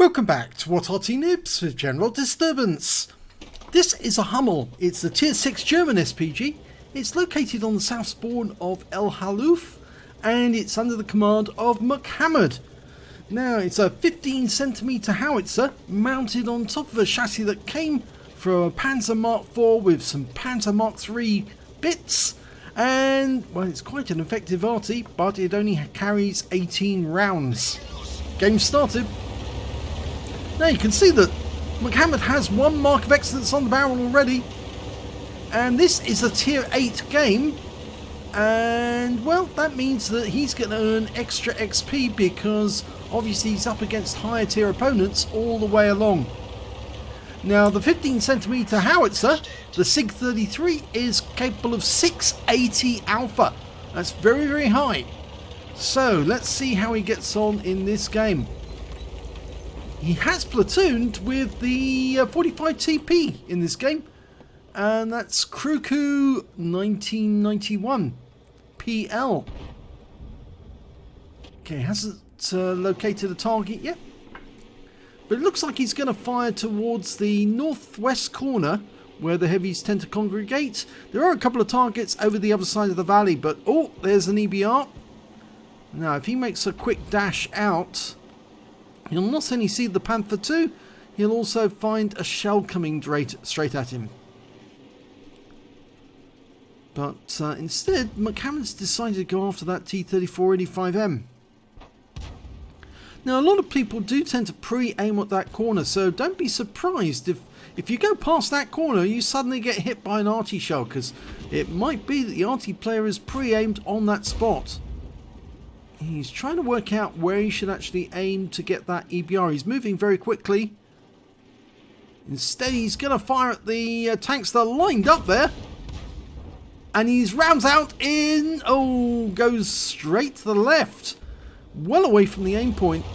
Welcome back to What Arty Noobs with General Disturbance. This is a Hummel. It's the Tier 6 German SPG. It's located on the south spawn of Halluf and it's under the command of MCHammereD. Now it's a 15cm howitzer mounted on top of a chassis that came from a Panzer Mark IV with some Panzer Mark III bits, and well, it's quite an effective arty, but it only carries 18 rounds. Game started. Now you can see that MCHammereD has one mark of excellence on the barrel already, and this is a tier 8 game, and well, that means that he's going to earn extra XP because obviously he's up against higher tier opponents all the way along. Now the 15cm howitzer, the SIG-33, is capable of 680 alpha. That's very, very high. So let's see how he gets on in this game. He has platooned with the 45 TP in this game, and that's Kruku 1991 PL. Okay, hasn't located a target yet, but it looks like he's going to fire towards the northwest corner where the heavies tend to congregate. There are a couple of targets over the other side of the valley, but oh, there's an EBR. Now if he makes a quick dash out, he'll not only see the Panther II, he'll also find a shell coming straight at him. But instead, MCHammereD's decided to go after that T-3485M. Now a lot of people do tend to pre-aim at that corner, so don't be surprised if you go past that corner you suddenly get hit by an Arty shell, because it might be that the Arty player is pre-aimed on that spot. He's trying to work out where he should actually aim to get that EBR. He's moving very quickly. Instead, he's going to fire at the tanks that are lined up there. And he's rounds out in... oh, goes straight to the left. Well away from the aim point.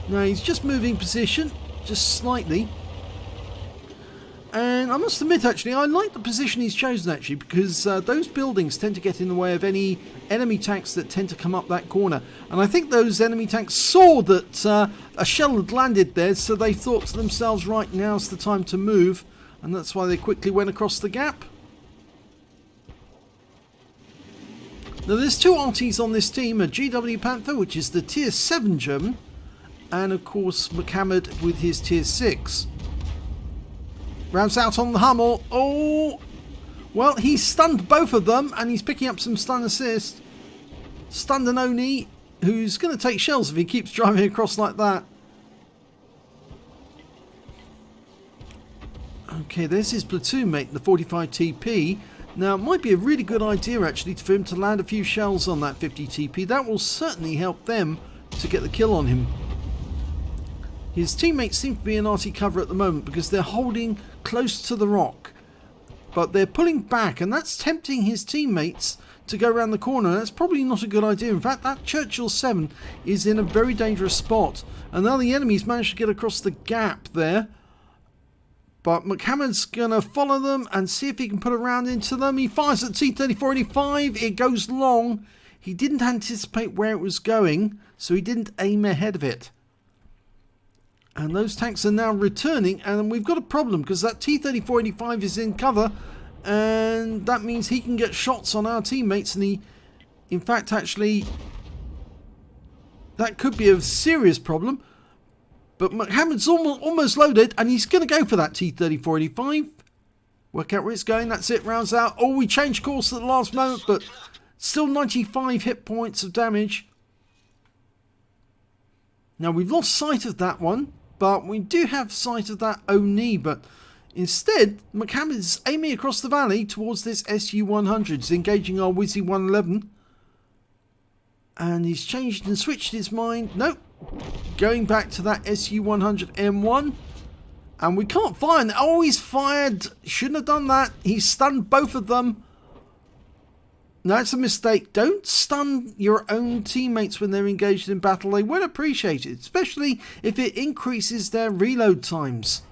Now, he's just moving position, just slightly. And I must admit, actually, I like the position he's chosen, actually, because those buildings tend to get in the way of any enemy tanks that tend to come up that corner. And I think those enemy tanks saw that a shell had landed there, so they thought to themselves, right, now's the time to move. And that's why they quickly went across the gap. Now, there's two Artys on this team, a GW Panther, which is the Tier 7 German, and, of course, MCHammereD with his Tier 6. Rounds out on the Hummel. Oh, well, he's stunned both of them, and he's picking up some stun assist. Stunned an Oni, who's going to take shells if he keeps driving across like that. Okay, there's his platoon mate, the 45 TP. Now, it might be a really good idea, actually, for him to land a few shells on that 50 TP. That will certainly help them to get the kill on him. His teammates seem to be in Arty cover at the moment because they're holding close to the rock. But they're pulling back, and that's tempting his teammates to go around the corner. That's probably not a good idea. In fact, that Churchill 7 is in a very dangerous spot. And now the enemy's managed to get across the gap there. But MCHammereD's going to follow them and see if he can put a round into them. He fires at T-3485. It goes long. He didn't anticipate where it was going, so he didn't aim ahead of it. And those tanks are now returning, and we've got a problem because that T-3485 is in cover, and that means he can get shots on our teammates, and he, in fact, actually, that could be a serious problem. But MCHammereD's almost loaded, and he's going to go for that T-3485. Work out where it's going. That's it. Rounds out. Oh, we changed course at the last moment, but still 95 hit points of damage. Now, we've lost sight of that one. But we do have sight of that Oni, but instead, MCHammereD is aiming across the valley towards this SU-100. He's engaging our Wizzy 111. And he's changed and switched his mind. Nope. Going back to that SU-100 M1. And we can't fire. Oh, he's fired. Shouldn't have done that. He's stunned both of them. No, it's a mistake. Don't stun your own teammates when they're engaged in battle. They won't appreciate it, especially if it increases their reload times.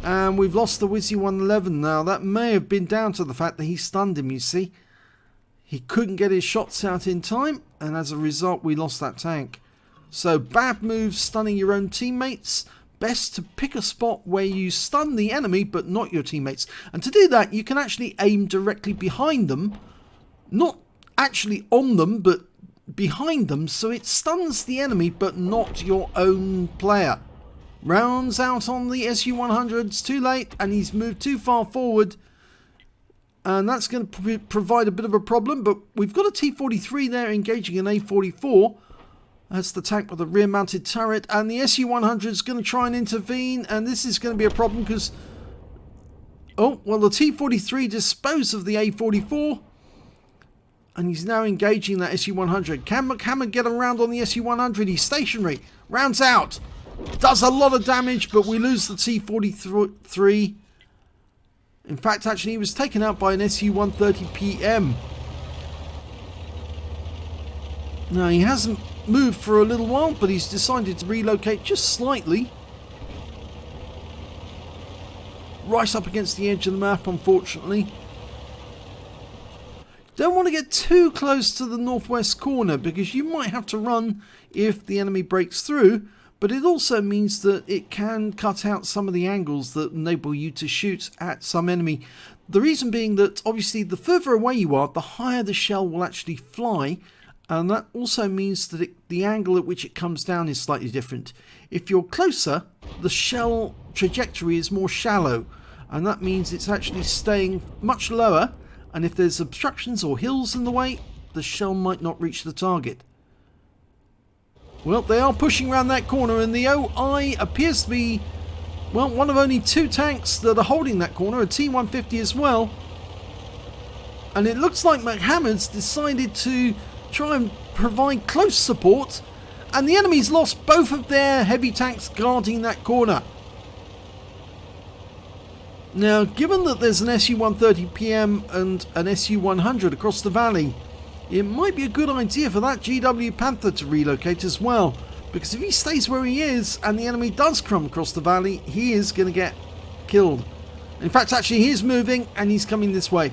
And we've lost the Wizzy 111 now. That may have been down to the fact that he stunned him, you see. He couldn't get his shots out in time, and as a result, we lost that tank. So bad moves, stunning your own teammates. Best to pick a spot where you stun the enemy but not your teammates. And to do that, you can actually aim directly behind them. Not actually on them, but behind them, so it stuns the enemy but not your own player. Rounds out on the SU-100s, too late, and he's moved too far forward. And that's going to provide a bit of a problem, but we've got a T-43 there engaging an A-44. That's the tank with the rear-mounted turret, and the SU-100 is going to try and intervene, and this is going to be a problem because... Oh, well, the T-43 disposed of the A-44, and he's now engaging that SU-100. Can MCHammereD get around on the SU-100? He's stationary. Rounds out. Does a lot of damage, but we lose the T-43. In fact, actually, he was taken out by an SU-130PM. Now, he hasn't moved for a little while, but he's decided to relocate just slightly. Right up against the edge of the map, unfortunately. Don't want to get too close to the northwest corner because you might have to run if the enemy breaks through, but it also means that it can cut out some of the angles that enable you to shoot at some enemy. The reason being that obviously the further away you are, the higher the shell will actually fly, and that also means that the angle at which it comes down is slightly different. If you're closer, the shell trajectory is more shallow, and that means it's actually staying much lower, and if there's obstructions or hills in the way, the shell might not reach the target. Well, they are pushing around that corner, and the OI appears to be, well, one of only two tanks that are holding that corner, a T-150 as well. And it looks like MCHammereD's decided to try and provide close support, and the enemy's lost both of their heavy tanks guarding that corner. Now, given that there's an SU-130PM and an SU-100 across the valley, it might be a good idea for that GW Panther to relocate as well, because if he stays where he is and the enemy does come across the valley, he is going to get killed. In fact, actually, he is moving and he's coming this way.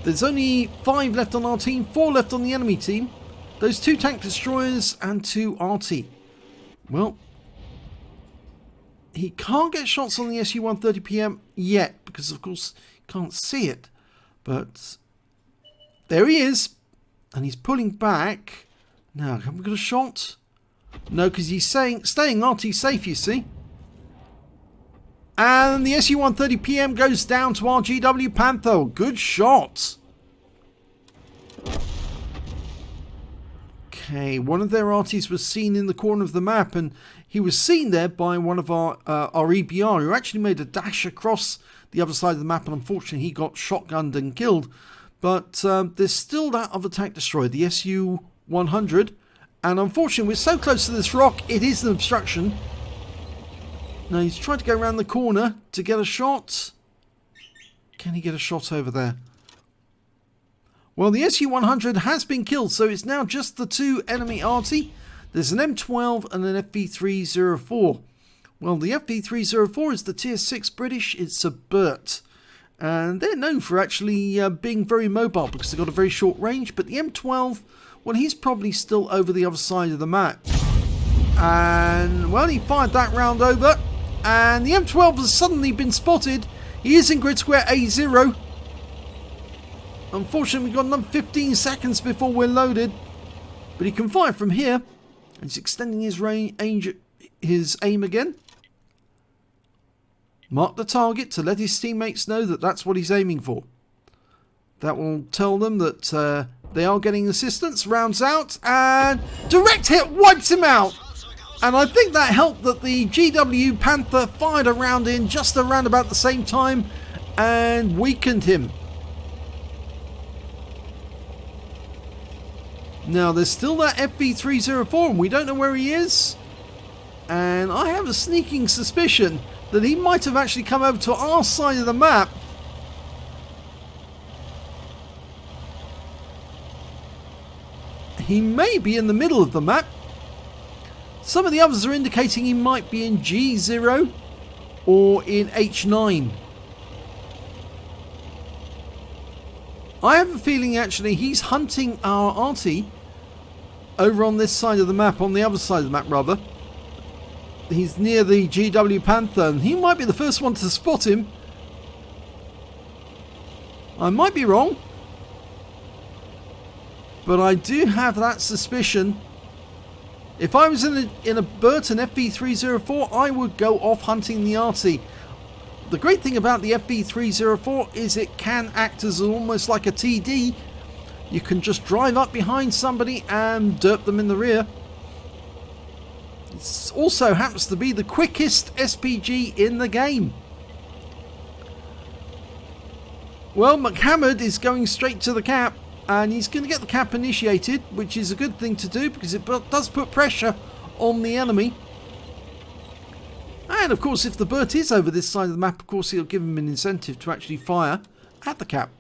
There's only 5 left on our team, 4 left on the enemy team. Those 2 tank destroyers and 2 Arty. Well, he can't get shots on the SU-130PM yet, because of course he can't see it. But there he is, and he's pulling back. Now, have we got a shot? No, because he's staying Arty safe, you see. And the SU-130PM goes down to our GW Panther. Good shot. Okay, one of their Arties was seen in the corner of the map, and he was seen there by one of our REBRN, who actually made a dash across the other side of the map, and unfortunately he got shotgunned and killed. But there's still that other tank destroyer, the SU-100, and unfortunately we're so close to this rock, it is an obstruction. Now he's trying to go around the corner to get a shot. Can he get a shot over there? Well, the SU-100 has been killed, so it's now just the 2 enemy Arty. There's an M12 and an FV304. Well, the FV304 is the Tier 6 British. It's a Burt. And they're known for actually being very mobile because they've got a very short range. But the M12, well, he's probably still over the other side of the map. And, well, he fired that round over. And the M12 has suddenly been spotted. He is in grid square A0. Unfortunately, we've got another 15 seconds before we're loaded. But he can fire from here. And he's extending his his aim again. Mark the target to let his teammates know that that's what he's aiming for. That will tell them that they are getting assistance. Rounds out, and direct hit wipes him out. And I think that helped that the GW Panther fired a round in just around about the same time and weakened him. Now there's still that FV304 and we don't know where he is. And I have a sneaking suspicion that he might have actually come over to our side of the map. He may be in the middle of the map. Some of the others are indicating he might be in G0 or in H9. I have a feeling actually he's hunting our Arty over on this side of the map, on the other side of the map rather. He's near the GW Panther, and he might be the first one to spot him. I might be wrong, but I do have that suspicion. If I was in a Burton FV304, I would go off hunting the Arty. The great thing about the FV304 is it can act as almost like a TD. You can just drive up behind somebody and derp them in the rear. It also happens to be the quickest SPG in the game. Well, MCHammereD is going straight to the cap, and he's going to get the cap initiated, which is a good thing to do because it does put pressure on the enemy. And of course, if the Burt is over this side of the map, of course, he'll give him an incentive to actually fire at the cap.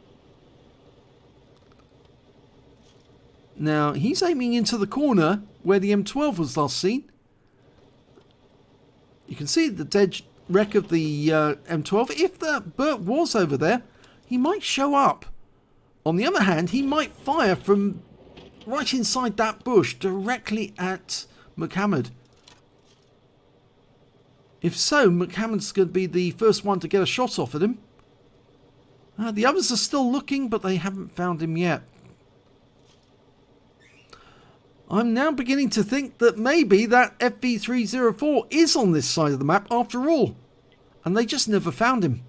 Now, he's aiming into the corner where the M12 was last seen. You can see the dead wreck of the M12. If the Burt was over there, he might show up. On the other hand, he might fire from right inside that bush directly at MCHammereD. If so, McHammered's going to be the first one to get a shot off at him. The others are still looking, but they haven't found him yet. I'm now beginning to think that maybe that FV304 is on this side of the map after all, and they just never found him.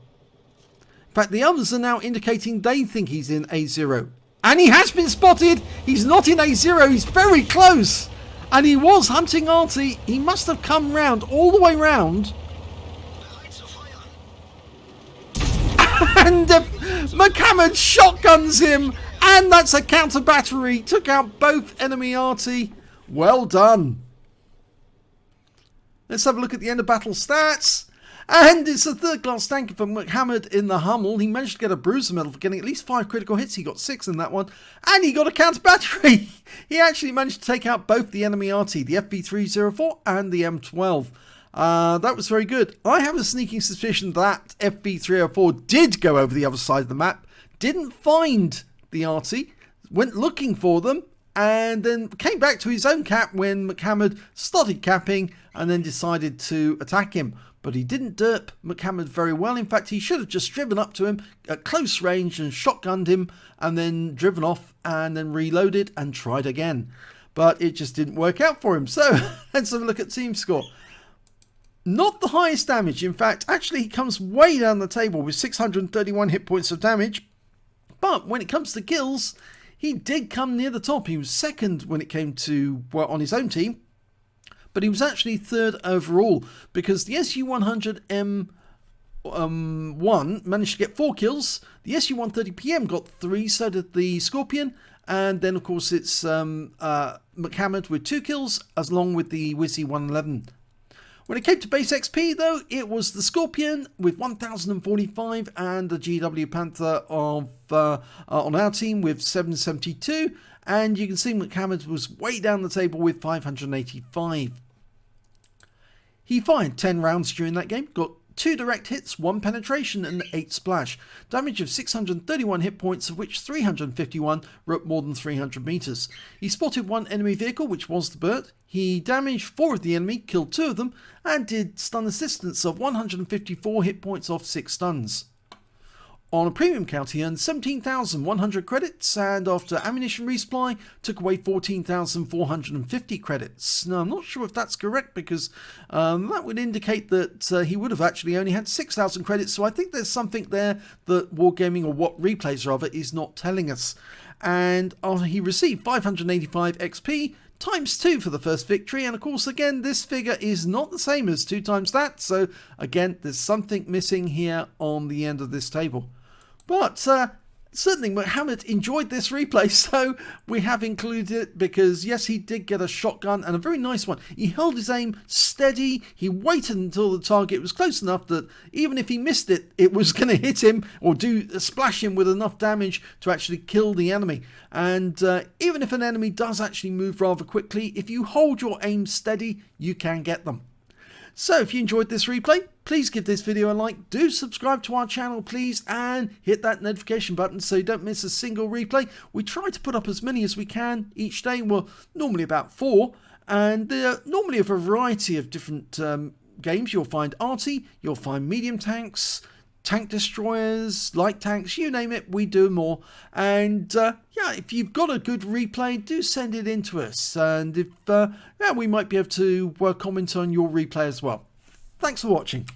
In fact, the others are now indicating they think he's in A0. And he has been spotted! He's not in A0, he's very close! And he was hunting Arty. He must have come round, all the way round. And McHammereD shotguns him. And that's a counter battery. Took out both enemy Arty. Well done. Let's have a look at the end of battle stats. And it's a third class tanker for McHammereD in the Hummel. He managed to get a bruiser medal for getting at least 5 critical hits. He got 6 in that one. And he got a counter battery. He actually managed to take out both the enemy Arty, the FV304 and the M12. That was very good. I have a sneaking suspicion that FV304 did go over the other side of the map, didn't find the Arty, went looking for them, and then came back to his own cap when McHammereD started capping and then decided to attack him. But he didn't derp McHammereD very well. In fact, he should have just driven up to him at close range and shotgunned him and then driven off and then reloaded and tried again. But it just didn't work out for him. So let's have a look at team score. Not the highest damage. In fact, actually he comes way down the table with 631 hit points of damage. But when it comes to kills, he did come near the top. He was second when it came to, well, on his own team. But he was actually third overall because the SU-100M1 managed to get 4 kills. The SU-130PM got 3, so did the Scorpion. And then, of course, it's McHammereD with 2 kills, along with the Wizzy-111. When it came to base XP, though, it was the Scorpion with 1,045 and the GW Panther of on our team with 772. And you can see McHammereD was way down the table with 585. He fired 10 rounds during that game, got 2 direct hits, 1 penetration and 8 splash. Damage of 631 hit points, of which 351 were at more than 300 meters. He spotted 1 enemy vehicle, which was the Burt. He damaged 4 of the enemy, killed 2 of them, and did stun assistance of 154 hit points off 6 stuns. On a premium count, he earned 17,100 credits, and after ammunition resupply, took away 14,450 credits. Now, I'm not sure if that's correct, because that would indicate that he would have actually only had 6,000 credits, so I think there's something there that Wargaming, or what replays rather, is not telling us. And he received 585 XP, times 2 for the first victory, and of course, again, this figure is not the same as 2 times that, so again, there's something missing here on the end of this table. But certainly McHammereD enjoyed this replay, so we have included it because, yes, he did get a shotgun and a very nice one. He held his aim steady. He waited until the target was close enough that even if he missed it, it was going to hit him or splash him with enough damage to actually kill the enemy. And even if an enemy does actually move rather quickly, if you hold your aim steady, you can get them. So if you enjoyed this replay, please give this video a like, do subscribe to our channel please, and hit that notification button so you don't miss a single replay. We try to put up as many as we can each day, well normally about 4, and they're normally a variety of different games. You'll find Arty, you'll find medium tanks, tank destroyers, light tanks, you name it, we do more. And yeah, if you've got a good replay, do send it in to us, and if yeah, we might be able to comment on your replay as well. Thanks for watching.